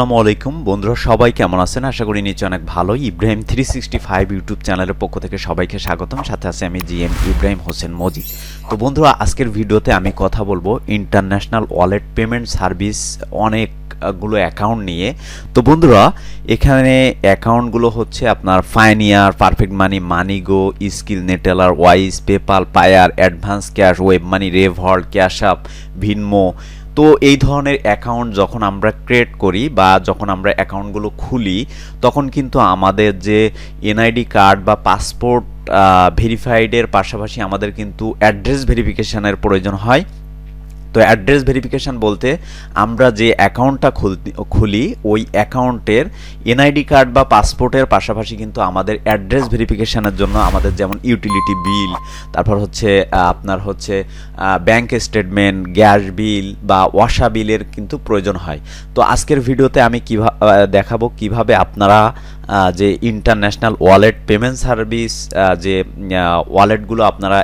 আসসালামু আলাইকুম বন্ধুরা, সবাই কেমন আছেন? আশা করি নিশ্চয় অনেক ভালো। ইব্রাহিম 365 ইউটিউব চ্যানেলের পক্ষ থেকে সবাইকে স্বাগতম। সাথে আছে আমি জিএম ইব্রাহিম হোসেন মজিদ। তো বন্ধুরা, আজকের ভিডিওতে আমি কথা বলবো ইন্টারন্যাশনাল ওয়ালেট পেমেন্ট সার্ভিস অনেকগুলো অ্যাকাউন্ট নিয়ে। তো বন্ধুরা, এখানে অ্যাকাউন্টগুলো হচ্ছে আপনার Payoneer, Perfect Money, MoneyGo, Skrill, Neteller, Wise, PayPal, Payeer, Advance Cash, WebMoney, Revolut, Cash App, Venmo. তো এই ধরনের অ্যাকাউন্ট যখন আমরা ক্রিয়েট করি বা যখন আমরা অ্যাকাউন্টগুলো খুলি, তখন কিন্তু আমাদের যে এনআইডি কার্ড বা পাসপোর্ট ভেরিফাইডের পাশাপাশি আমাদের কিন্তু অ্যাড্রেস ভেরিফিকেশনের প্রয়োজন হয়। তো অ্যাড্রেস ভেরিফিকেশান বলতে আমরা যে অ্যাকাউন্টটা খুলি ওই অ্যাকাউন্টের এনআইডি কার্ড বা পাসপোর্টের পাশাপাশি কিন্তু আমাদের অ্যাড্রেস ভেরিফিকেশানের জন্য আমাদের যেমন ইউটিলিটি বিল, তারপর হচ্ছে আপনার হচ্ছে ব্যাংক স্টেটমেন্ট, গ্যাস বিল বা ওয়াসা বিলের কিন্তু প্রয়োজন হয়। তো আজকের ভিডিওতে আমি দেখাবো কিভাবে আপনারা যে ইন্টারন্যাশনাল ওয়ালেট পেমেন্ট সার্ভিস যে ওয়ালেটগুলো আপনারা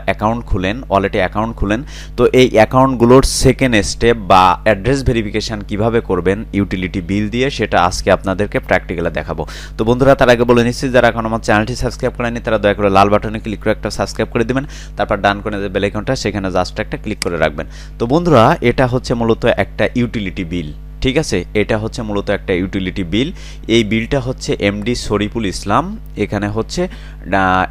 ওয়ালেটে অ্যাকাউন্ট খুলেন, তো এই অ্যাকাউন্টগুলোর সেকেন্ড স্টেপ বা অ্যাড্রেস ভেরিফিকেশান কিভাবে করবেন ইউটিলিটি বিল দিয়ে, সেটা আজকে আপনাদেরকে প্র্যাকটিক্যালে দেখাবো। তো বন্ধুরা, তার আগে বলে নিচ্ছি, যারা এখন আমার চ্যানেলটি সাবস্ক্রাইব করেনি তারা দয়া করে লাল বাটনে ক্লিক করে একটা সাবস্ক্রাইব করে দেবেন। তারপর ডান করে যে বেল আইকনটা, সেখানে জাস্ট একটা ক্লিক করে রাখবেন। তো বন্ধুরা, এটা হচ্ছে মূলত একটা ইউটিলিটি বিল। ঠিক আছে, এটা হচ্ছে মূলত একটা ইউটিলিটি বিল। এই বিলটা হচ্ছে এমডি শরীফুল ইসলাম, এখানে হচ্ছে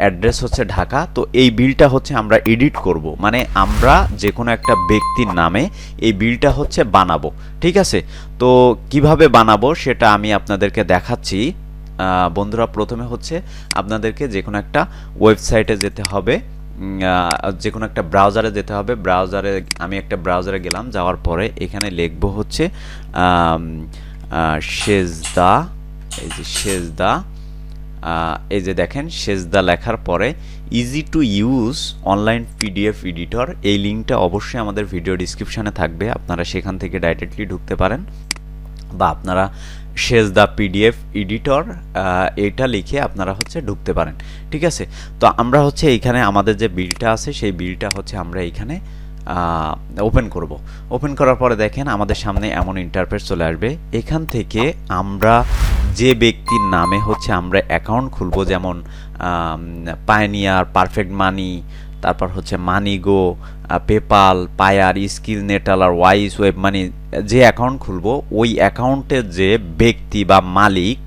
অ্যাড্রেস হচ্ছে ঢাকা। তো এই বিলটা হচ্ছে আমরা এডিট করব, মানে আমরা যে কোনো একটা ব্যক্তির নামে এই বিলটা হচ্ছে বানাবো। ঠিক আছে, তো কিভাবে বানাবো সেটা আমি আপনাদেরকে দেখাচ্ছি। বন্ধুরা, প্রথমে হচ্ছে আপনাদেরকে যে কোনো একটা ওয়েবসাইটে যেতে হবে, যে কোনো একটা ব্রাউজারে যেতে হবে। আমি একটা ব্রাউজারে গেলাম, যাওয়ার পরে এখানে লিখব হচ্ছে সেজদা। এই যে দেখেন সেজদা লেখার পরে easy to use online PDF editor, এই লিঙ্কটা অবশ্যই আমাদের ভিডিও ডিসক্রিপশানে থাকবে, আপনারা সেখান থেকে ডাইরেক্টলি ঢুকতে পারেন, বা আপনারা সেজদা পিডিএফ এডিটর এটা লিখে আপনারা হচ্ছে ঢুকতে পারেন। ঠিক আছে, তো আমরা হচ্ছে এইখানে আমাদের যে বিলটা আছে সেই বিলটা হচ্ছে আমরা এইখানে ওপেন করব। ওপেন করার পরে দেখেন আমাদের সামনে এমন ইন্টারফেস চলে আসবে। এখান থেকে আমরা যে ব্যক্তির নামে হচ্ছে আমরা অ্যাকাউন্ট খুলব, যেমন পায়োনিয়ার, পারফেক্ট মানি, তারপর হচ্ছে MoneyGo, PayPal, Payeer, Skrill, Neteller, Wise, WebMoney, যে অ্যাকাউন্ট খুলব ওই অ্যাকাউন্টের যে ব্যক্তি বা মালিক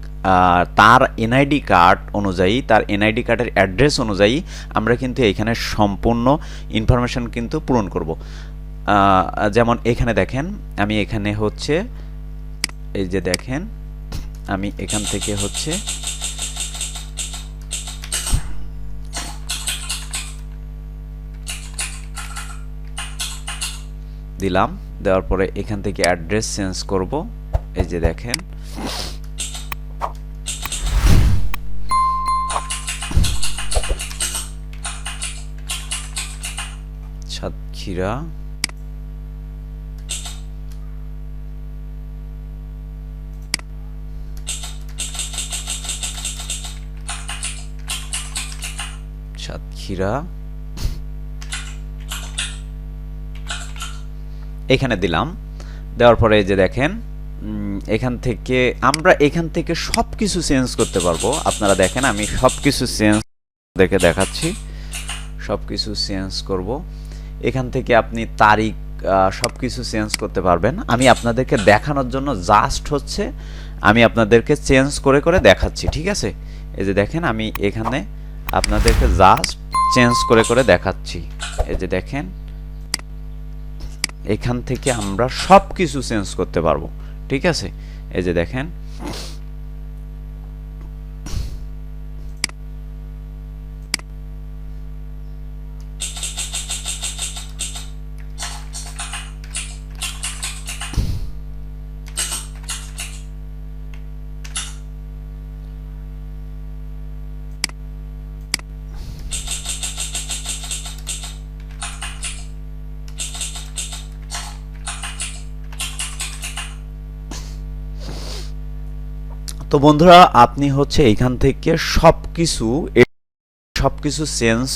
তার এনআইডি কার্ড অনুযায়ী, তার এনআইডি কার্ডের অ্যাড্রেস অনুযায়ী আমরা কিন্তু এখানে সম্পূর্ণ ইনফরমেশন কিন্তু পূরণ করব। যেমন এখানে দেখেন, আমি এখানে হচ্ছে এই যে দেখেন, আমি এখান থেকে হচ্ছে দিলাম, দেওয়ার পরে এখান থেকে অ্যাড্রেস চেঞ্জ করব। এই যে দেখেন সাতক্ষীরা, এখানে দিলাম। দেওয়ার পরে এই যে দেখেন এখান থেকে সব কিছু চেঞ্জ করতে পারবো। আপনারা দেখেন আমি সব কিছু চেঞ্জ দেখাচ্ছি, সব কিছু চেঞ্জ করব। এখান থেকে আপনি তারিখ সব কিছু চেঞ্জ করতে পারবেন। আমি আপনাদেরকে দেখানোর জন্য জাস্ট হচ্ছে আমি আপনাদেরকে চেঞ্জ করে করে দেখাচ্ছি। ঠিক আছে, এই যে দেখেন আমি এখানে আপনাদেরকে জাস্ট চেঞ্জ করে করে দেখাচ্ছি। এই যে দেখেন এখান থেকে আমরা সব কিছু চেঞ্জ করতে পারবো। ঠিক আছে, এই যে দেখেন তো বন্ধুরা, আপনি হচ্ছে এইখান থেকে সব কিছু সব কিছু চেঞ্জ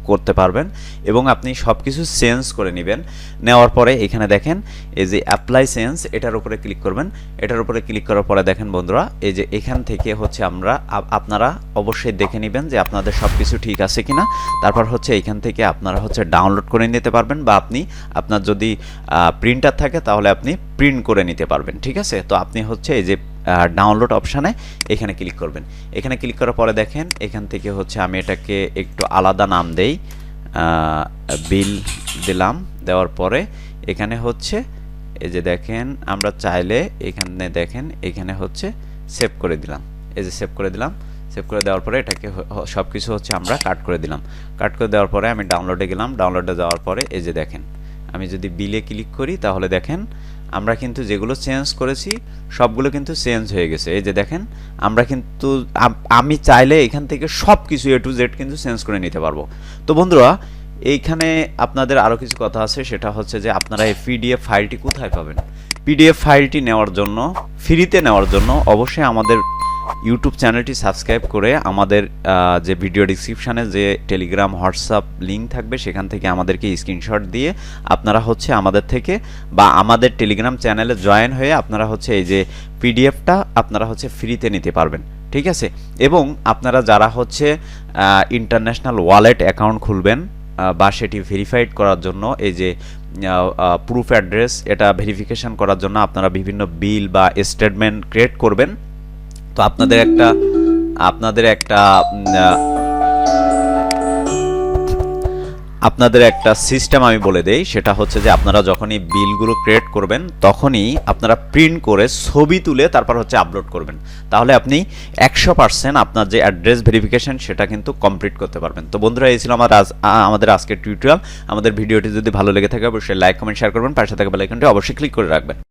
করতে পারবেন এবং আপনি সব কিছু চেঞ্জ করে নেবেন। নেওয়ার পরে এখানে দেখেন এই যে অ্যাপ্লাই চেঞ্জ, এটার উপরে ক্লিক করবেন। এটার উপরে ক্লিক করার পরে দেখেন বন্ধুরা, এই যে এখান থেকে হচ্ছে আপনারা অবশ্যই দেখে নেবেন যে আপনাদের সব কিছু ঠিক আছে কিনা। তারপর হচ্ছে এখান থেকে আপনারা হচ্ছে ডাউনলোড করে নিতে পারবেন, বা আপনার যদি প্রিন্টার থাকে তাহলে আপনি প্রিন্ট করে নিতে পারবেন। ঠিক আছে, তো আপনি হচ্ছে এই যে ডাউনলোড অপশানে এখানে ক্লিক করবেন। এখানে ক্লিক করার পরে দেখেন এখান থেকে হচ্ছে আমি এটাকে একটু আলাদা নাম দেই, বিল দিলাম। দেওয়ার পরে এখানে হচ্ছে এই যে দেখেন আমরা চাইলে এখানে দেখেন এখানে হচ্ছে সেভ করে দিলাম। এই যে সেভ করে দিলাম। সেভ করে দেওয়ার পরে এটাকে সব কিছু হচ্ছে আমরা কাট করে দিলাম। কাট করে দেওয়ার পরে আমি ডাউনলোডে গেলাম। ডাউনলোডে যাওয়ার পরে এই যে দেখেন আমি যদি বিলে ক্লিক করি তাহলে দেখেন আমরা কিন্তু যেগুলো চেঞ্জ করেছি সবগুলো কিন্তু চেঞ্জ হয়ে গেছে। এই যে দেখেন আমরা কিন্তু আমি চাইলে এখান থেকে সব কিছু A to Z কিন্তু চেঞ্জ করে নিতে পারবো। তো বন্ধুরা এইখানে আপনাদের আরও কিছু কথা আছে, সেটা হচ্ছে যে আপনারা এই PDF ফাইলটি কোথায় পাবেন। PDF ফাইলটি নেওয়ার জন্য, ফ্রিতে নেওয়ার জন্য অবশ্যই আমাদের ইউটিউব চ্যানেলটি সাবস্ক্রাইব করে আমাদের যে ভিডিও ডিসক্রিপশানে যে টেলিগ্রাম হোয়াটসঅ্যাপ লিঙ্ক থাকবে সেখান থেকে আমাদেরকে স্ক্রিনশট দিয়ে আপনারা হচ্ছে আমাদের থেকে বা আমাদের টেলিগ্রাম চ্যানেলে জয়েন হয়ে আপনারা হচ্ছে এই যে PDFটা আপনারা হচ্ছে ফ্রিতে নিতে পারবেন। ঠিক আছে, এবং আপনারা যারা হচ্ছে ইন্টারন্যাশনাল ওয়ালেট অ্যাকাউন্ট খুলবেন বা সেটি ভেরিফাইড করার জন্য এই যে প্রুফ অ্যাড্রেস এটা ভেরিফিকেশন করার জন্য আপনারা বিভিন্ন বিল বা স্টেটমেন্ট ক্রিয়েট করবেন। তো আপনাদের একটা সিস্টেম আমি বলে দেই, সেটা হচ্ছে যে আপনারা যখনই বিলগুলো ক্রিয়েট করবেন তখনই আপনারা প্রিন্ট করে ছবি তুলে তারপর হচ্ছে আপলোড করবেন। তাহলে আপনি 100% আপনার যে অ্যাড্রেস ভেরিফিকেশন সেটা কিন্তু কমপ্লিট করতে পারবেন। তো বন্ধুরা এই ছিল আমাদের আজকের টিউটোরিয়াল। আমাদের ভিডিওটি যদি ভালো লেগে থাকে অবশ্যই লাইক কমেন্ট শেয়ার করবেন, পাশে থাকা বেল আইকনটি অবশ্যই ক্লিক করে রাখবেন।